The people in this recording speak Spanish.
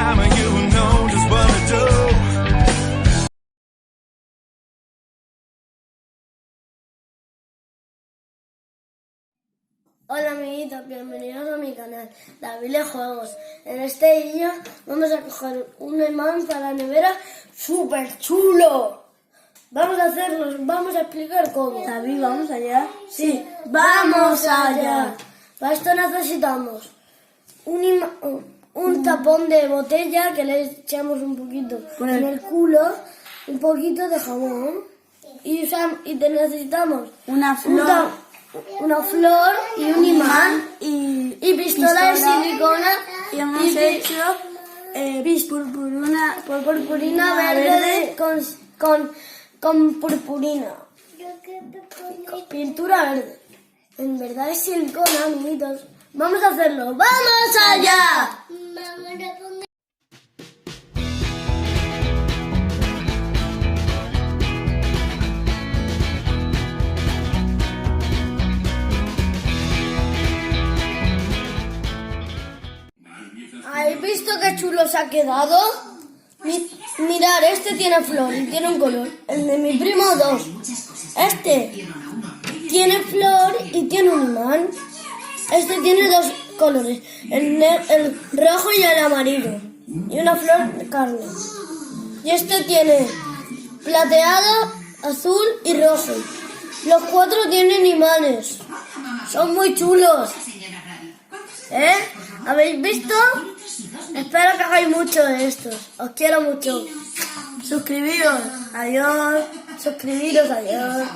time and you will know just what to do. Hola amiguitos, bienvenidos a mi canal, David Juegos. En este día vamos a coger un imán para la nevera súper chulo. Vamos a hacerlo, vamos a explicar cómo. David, ¿vamos allá? Sí, ¡vamos allá! Para esto necesitamos un tapón de botella que le echamos un poquito en el culo, un poquito de jamón y necesitamos una flor y un imán y pistola de silicona y hemos hecho purpurina verde con purpurina, pintura verde. En verdad es silicona, amiguitos. Vamos a hacerlo. ¡Vamos allá! ¿Habéis visto qué chulo se ha quedado? Mirad, este tiene flor y tiene un color. El de mi primo 2. Este tiene flor y tiene un imán. Este tiene dos colores, el rojo y el amarillo. Y una flor de carne. Y este tiene plateado, azul y rojo. Los cuatro tienen imanes. Son muy chulos. ¿Eh? ¿Habéis visto? Espero que hagáis mucho de estos. Os quiero mucho. Suscribiros. Adiós. Suscribiros. Adiós.